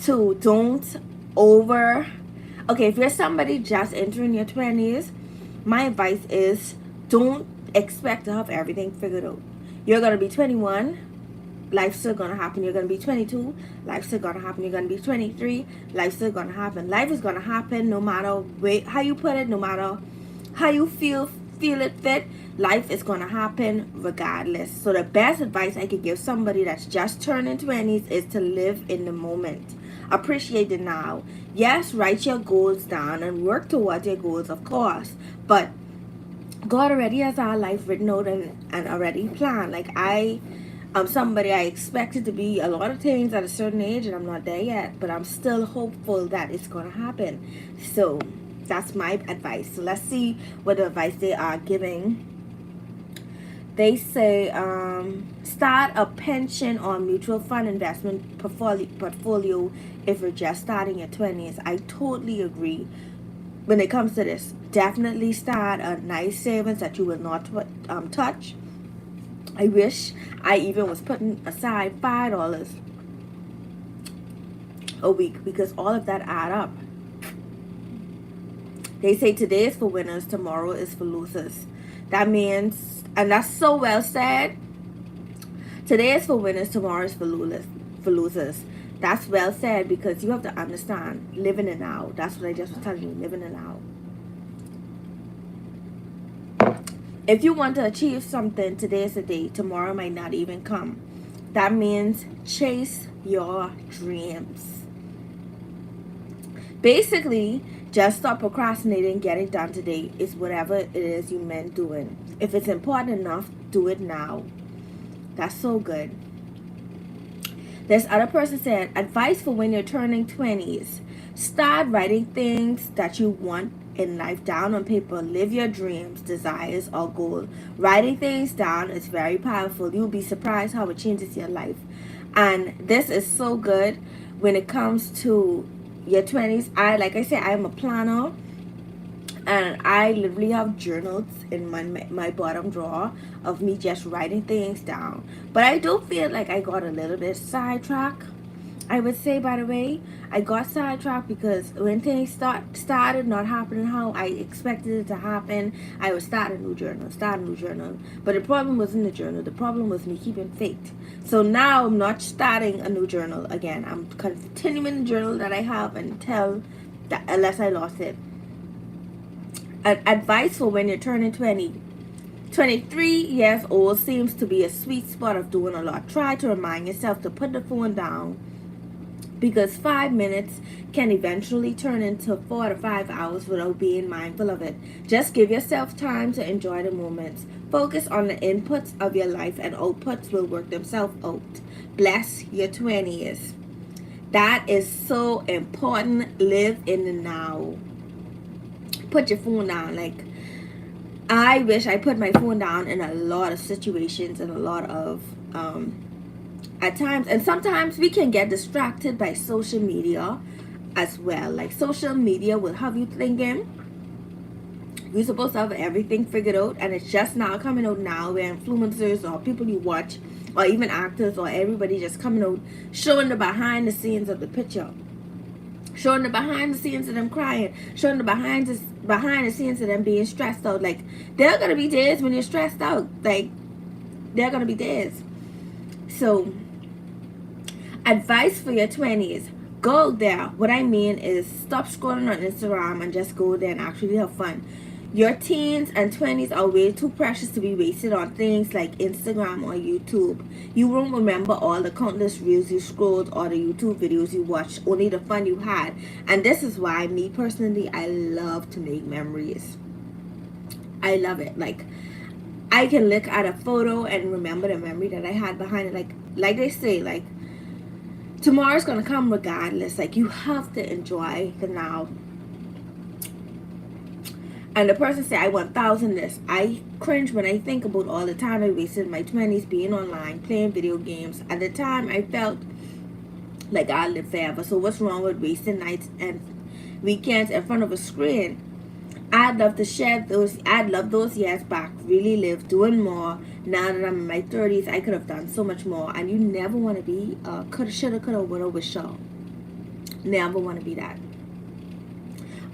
to don't if you're somebody just entering your 20s, my advice is don't expect to have everything figured out. You're going to be 21, life's still gonna happen. You're gonna be 22, life's still gonna happen. You're gonna be 23, life's still gonna happen. Life is gonna happen no matter how you put it, no matter how you feel it fit. Life is gonna happen regardless. So the best advice I could give somebody that's just turning 20s is to live in the moment. Appreciate it now. Yes, write your goals down and work towards your goals, of course. But God already has our life written out and already planned. Like I'm somebody I expected to be a lot of things at a certain age, and I'm not there yet, but I'm still hopeful that it's going to happen. So that's my advice. So let's see what advice they are giving. They say start a pension or mutual fund investment portfolio if you're just starting your 20s. I totally agree. When it comes to this, definitely start a nice savings that you will not touch. I wish I even was putting aside $5 a week, because all of that add up. They say today is for winners, tomorrow is for losers. That means, and that's so well said. Today is for winners, tomorrow is for losers. That's well said, because you have to understand living it now. That's what I just was telling you, living it now. If you want to achieve something, today is the day. Tomorrow might not even come. That means chase your dreams. Basically, just stop procrastinating. Get it done today. It's whatever it is you meant doing. If it's important enough, do it now. That's so good. This other person said, advice for when you're turning 20s. Start writing things that you want in life down on paper. Live your dreams, desires, or goals. Writing things down is very powerful. You'll be surprised how it changes your life. And this is so good when it comes to your 20s. Like I said, I am a planner. And I literally have journals in my bottom drawer of me just writing things down. But I do feel like I got a little bit sidetracked. I would say, by the way, I got sidetracked because when things started not happening how I expected it to happen, I would start a new journal. But the problem wasn't the journal. The problem was me keeping faith. So now I'm not starting a new journal again. I'm continuing the journal that I have unless I lost it. Advice for when you're turning 20. 23 years old seems to be a sweet spot of doing a lot. Try to remind yourself to put the phone down, because 5 minutes can eventually turn into 4 to 5 hours without being mindful of it. Just give yourself time to enjoy the moments. Focus on the inputs of your life, and outputs will work themselves out. Bless your 20s. That is so important. Live in the now. Put your phone down. Like, I wish I put my phone down in a lot of situations and a lot of at times. And sometimes we can get distracted by social media as well. Like, social media will have you thinking you're supposed to have everything figured out, and it's just now coming out now where influencers or people you watch or even actors or everybody just coming out showing the behind the scenes of the picture, showing the behind the scenes of them crying, showing the behind the scenes of them being stressed out. Like, there are going to be days when you're stressed out. Like, there are going to be days. So, advice for your 20s. Go there. What I mean is stop scrolling on Instagram and just go there and actually have fun. Your teens and 20s are way too precious to be wasted on things like Instagram or YouTube. You won't remember all the countless reels you scrolled or the YouTube videos you watched, only the fun you had. And this is why, me personally, I love to make memories. I love it. Like, I can look at a photo and remember the memory that I had behind it. Like they say, like, tomorrow's gonna come regardless. Like, you have to enjoy the now. And the person say, I want 1,000 this. I cringe when I think about all the time I wasted in my 20s being online, playing video games. At the time, I felt like I lived forever. So what's wrong with wasting nights and weekends in front of a screen? I'd love to share those. I'd love those years back. Really live, doing more. Now that I'm in my 30s, I could have done so much more. And you never want to be coulda, shoulda, coulda, woulda, wisha. Never want to be that.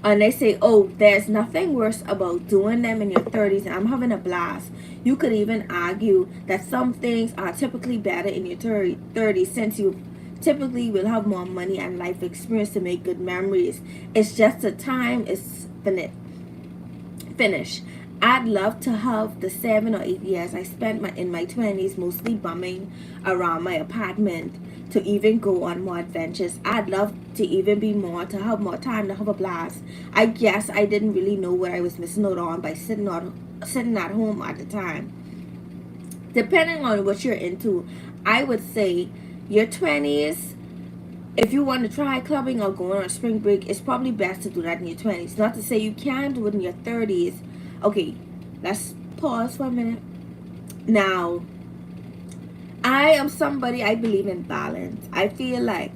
And they say, oh, there's nothing worse about doing them in your 30s, and I'm having a blast. You could even argue that some things are typically better in your 30s, since you typically will have more money and life experience to make good memories. It's just the time is finish. I'd love to have the 7 or 8 years I spent in my 20s mostly bumming around my apartment to even go on more adventures. I'd love to even be more, to have more time, to have a blast. I guess I didn't really know what I was missing out on by sitting at home at the time. Depending on what you're into, I would say your 20s, if you want to try clubbing or going on a spring break, it's probably best to do that in your 20s. Not to say you can't do it in your 30s. Okay, let's pause for a minute. Now, I am somebody, I believe in balance. I feel like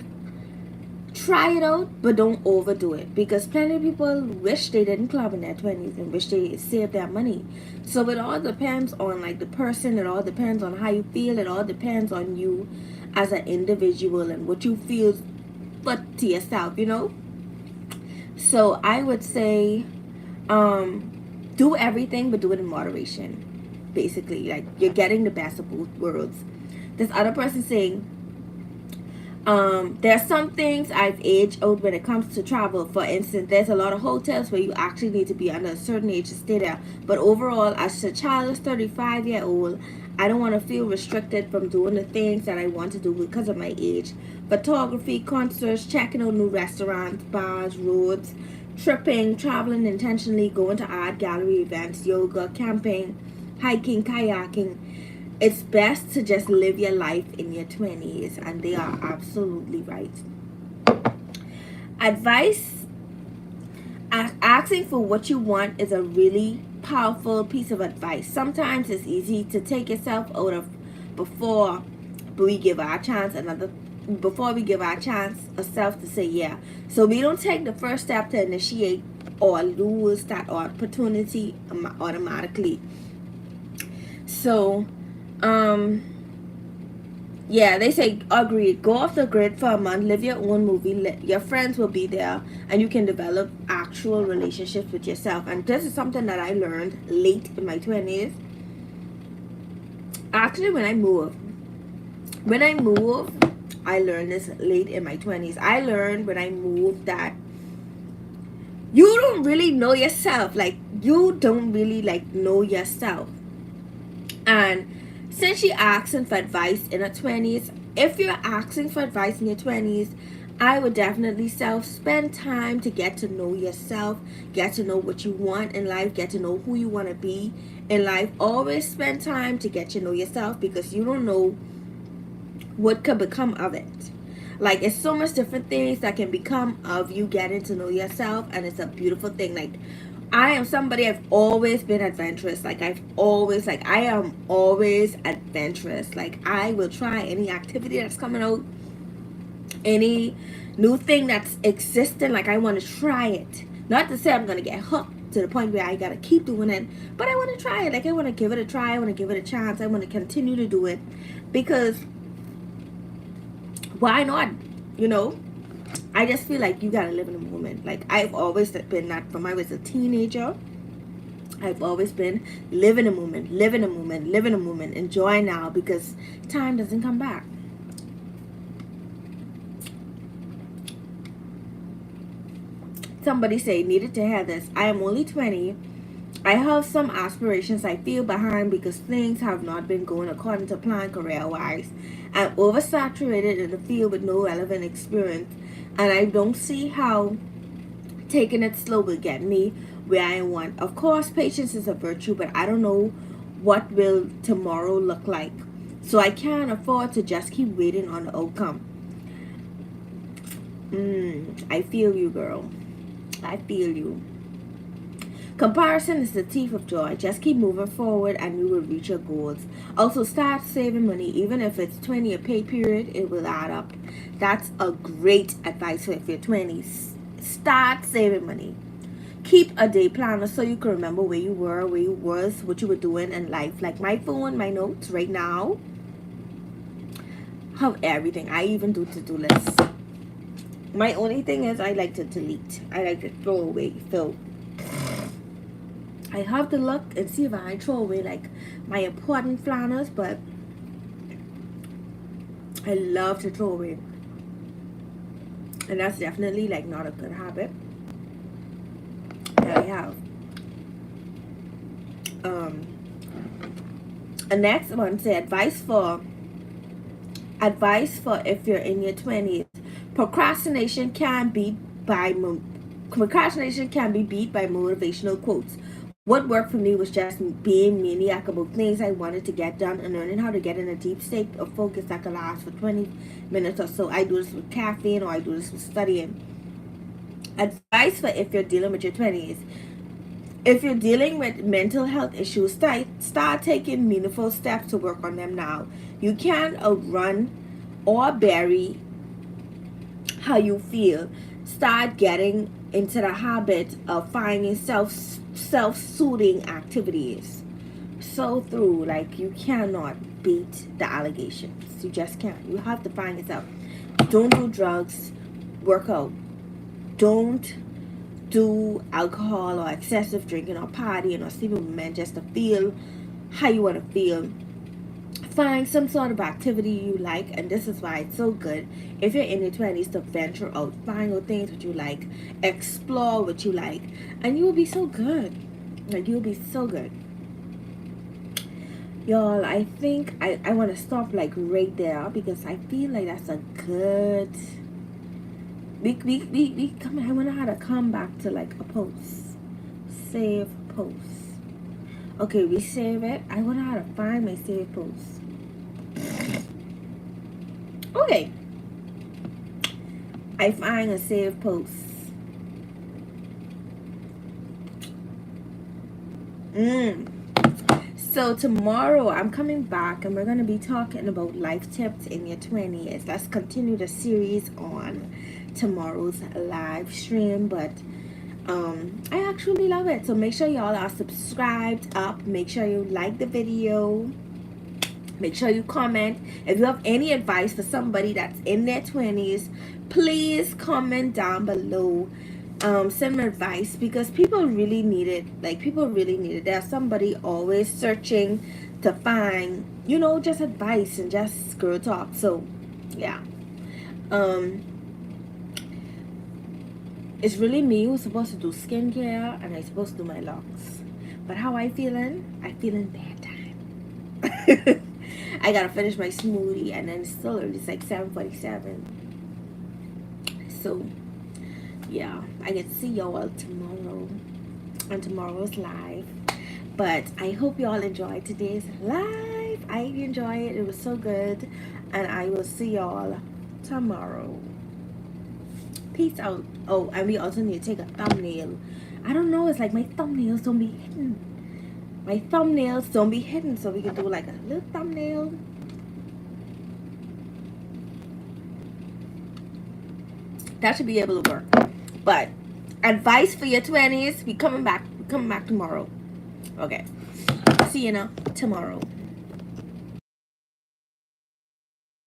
try it out, but don't overdo it, because plenty of people wish they didn't club in their 20s and wish they saved their money. So it all depends on like the person. It all depends on how you feel. It all depends on you as an individual and what you feel but to yourself, you know. So I would say do everything, but do it in moderation. Basically, like, you're getting the best of both worlds. This other person saying, there are some things I've aged out when it comes to travel. For instance, there's a lot of hotels where you actually need to be under a certain age to stay there. But overall, as a childless 35-year-old, I don't want to feel restricted from doing the things that I want to do because of my age. Photography, concerts, checking out new restaurants, bars, roads, tripping, traveling intentionally, going to art gallery events, yoga, camping, hiking, kayaking. It's best to just live your life in your 20s, and they are absolutely right. Advice: asking for what you want is a really powerful piece of advice. Sometimes it's easy to take yourself out of before we give our chance ourselves to say yeah. So we don't take the first step to initiate or lose that opportunity automatically. So yeah, they say agreed. Go off the grid for a month, live your own movie. Your friends will be there, and you can develop actual relationships with yourself. And this is something that I learned late in my 20s. Actually, when I moved, I learned this late in my 20s. I learned when I moved that you don't really know yourself. Like, you don't really know yourself. And since you're asking for advice in your 20s, if you're asking for advice in your 20s, I would definitely spend time to get to know yourself, get to know what you want in life, get to know who you want to be in life. Always spend time to get to know yourself, because you don't know what could become of it. Like, it's so much different things that can become of you getting to know yourself, and it's a beautiful thing. Like, I am somebody, I've always been adventurous. I am always adventurous. Like, I will try any activity that's coming out, any new thing that's existing. Like, I want to try it. Not to say I'm going to get hooked to the point where I got to keep doing it, but I want to try it. Like, I want to give it a try. I want to give it a chance. I want to continue to do it, because why not? You know, I just feel like you gotta live in the moment. Like, I've always been that from I was a teenager. I've always been live in the moment, enjoy now, because time doesn't come back. Somebody say, needed to hear this. I am only 20. I have some aspirations. I feel behind because things have not been going according to plan career-wise. I'm oversaturated in the field with no relevant experience, and I don't see how taking it slow will get me where I want. Of course, patience is a virtue, but I don't know what will tomorrow look like. So I can't afford to just keep waiting on the outcome. I feel you, girl. I feel you. Comparison is the thief of joy. Just keep moving forward and you will reach your goals. Also, start saving money. Even if it's 20 a pay period, it will add up. That's a great advice for if you're 20s. Start saving money. Keep a day planner so you can remember where you were, where you was, what you were doing in life. Like my phone, my notes right now have everything. I even do to-do lists. My only thing is I like to delete. I like to throw away. So I have to look and see if I throw away like my important planners, but I love to throw away. And that's definitely like not a good habit that I have. The next one say advice for if you're in your 20s. Procrastination can be beat by motivational quotes. What worked for me was just being maniac about things I wanted to get done and learning how to get in a deep state of focus that can last for 20 minutes or so. I do this with caffeine or I do this with studying. Advice for if you're dealing with your 20s. If you're dealing with mental health issues, start taking meaningful steps to work on them now. You can't outrun or bury how you feel. Start getting into the habit of finding self-soothing activities. So through, like, you cannot beat the allegations. You just can't. You have to find yourself. Don't do drugs. Work out. Don't do alcohol or excessive drinking or partying or sleeping with men just to feel how you want to feel. Find some sort of activity you like, and this is why it's so good if you're in your 20s to venture out, find out things that you like, explore what you like, and you will be so good. Like, you'll be so good. Y'all, I think I want to stop like right there because I feel like that's a good we come. I wonder how to come back to like a post. Save post. Okay, we save it. I wonder how to find my save post. Okay. I find a save post. So tomorrow I'm coming back and we're going to be talking about life tips in your 20s. Let's continue the series on tomorrow's live stream, but I actually love it. So make sure y'all are subscribed up. Make sure you like the video. Make sure you comment. If you have any advice for somebody that's in their 20s, please comment down below. Send me advice because people really need it. Like, people really need it. There's somebody always searching to find, you know, just advice and just girl talk. So yeah, it's really me who's supposed to do skincare and I'm supposed to do my locks. But how I feeling? I feeling bad time. I gotta finish my smoothie and then it's still early. It's like 7:47. So yeah, I get to see y'all tomorrow on tomorrow's live. But I hope y'all enjoyed today's live. I enjoyed it. It was so good. And I will see y'all tomorrow. Peace out. Oh, and we also need to take a thumbnail. I don't know. It's like my thumbnails don't be hidden. My thumbnails don't be hidden. So we can do like a little thumbnail. That should be able to work. But advice for your 20s. We coming back. We're coming back tomorrow. Okay. See you now tomorrow.